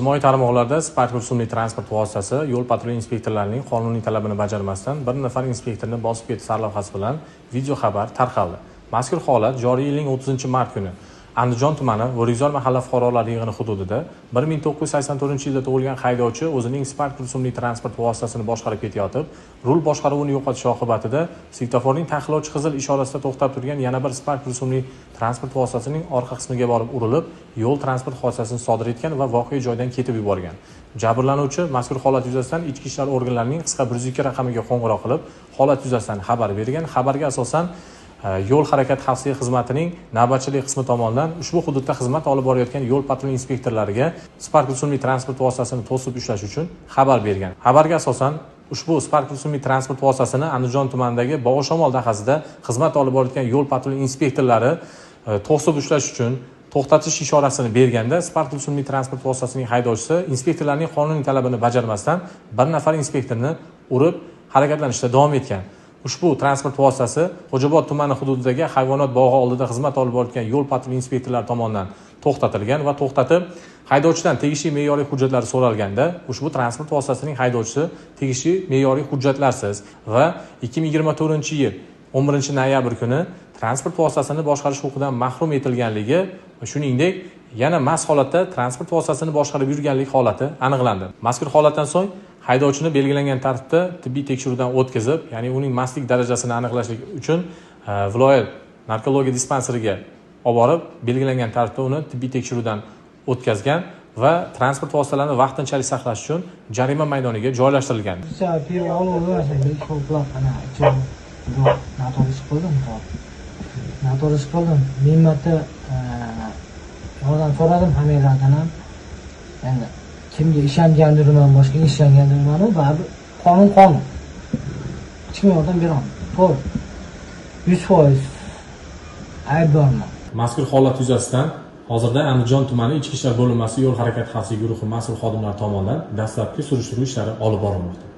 Ijtimoiy tarmoqlarda Spark rusumli transport vositasi yo'l patrul inspektorlarining qonuniy talabini bajarmasdan bir nafar inspektorni bosib ketish sarlavhasi bilan video xabar tarqaldi. Mazkur holat joriy yilning 30-mart kuni Andijon tumani Vo'rikzor mahalla fuqarolar yig'ini hududida 1984-yilda tug'ilgan haydovchi o'zining Spark rusumli transport vositasini boshqarib ketayotib, rul boshqaruvini yo'qotish oqibatida svetoforning taqiqlovchi qizil ishorasida to'xtab turgan yana bir Spark rusumli transport vositasining orqa qismiga borib urilib, yo'l transport hodisasini sodir etgan va voqea joyidan ketib yuborgan. Jabrlanuvchi mazkur holat yuzasidan ichki ishlar organlarining qisqa 102 raqamiga qo'ng'iroq qilib, holat yuzasidan xabar bergan. Xabarga asosan yo'l harakati xavfsizligi xizmatining navbatchilik qismi tomonidan ushbu hududda xizmat olib borayotgan yo'l patrul inspektorlariga Spark rusumli transport vositasini to'sib ushlash uchun xabar bergan. Xabarga asosan ushbu Spark rusumli transport vositasini Andijon tumanidagi Bog'ishamol dahasida xizmat olib borayotgan yo'l patrul inspektorlari to'sib ushlash uchun to'xtatish ishorasini berganda Spark rusumli transport vositasining haydovchisi inspektorlarning qonuniy talabini bajarmasdan bir nafar inspektorni urib harakatlanishda davom etgan. Ushbu transport vositasi Xo'jobod tumani hududidagi hayvonot bog'i oldida xizmat olib borayotgan yo'l patrul inspektorlari tomonidan to'xtatilgan va to'xtatib, haydovchidan tegishli me'yoriy hujjatlar so'ralganda, ushbu transport vositasining haydovchisi tegishli me'yoriy hujjatlarsiz va 2024-yil 11-noyabr kuni transport vositasini boshqarish huquqidan mahrum etilganligi, shuningdek, yana mast holatda transport vositasini boshqarib yurganlik holati aniqlandi. Mazkur holatdan so'ng haydovchini belgilangan tartibda tibbiy tekshiruvdan o'tkazib, ya'ni uning mastlik darajasini aniqlashlik uchun viloyat narkologiya dispanseriga olib borib, belgilangan tartibda uni tibbiy tekshiruvdan o'tkazgan va transport vositalarini vaqtinchalik saqlash uchun jarima maydoniga joylashtirilgan. Noto'g'ri qildim. Men marta yordam so'radim hammalardan ham. Endi kimga ishongandirman, boshqa ishongandirman, baribir qonun. Hech kim yordam berolmaydi. To'g'ri. 100% aybdorman. Mazkur holat yuzasidan hozirda Andijon tumani Ichki ishlar bo'linmasi yo'l harakati xavfsizligi guruhi mas'ul xodimlari tomonidan dastlabki surishtiruv ishlari olib borilmoqda.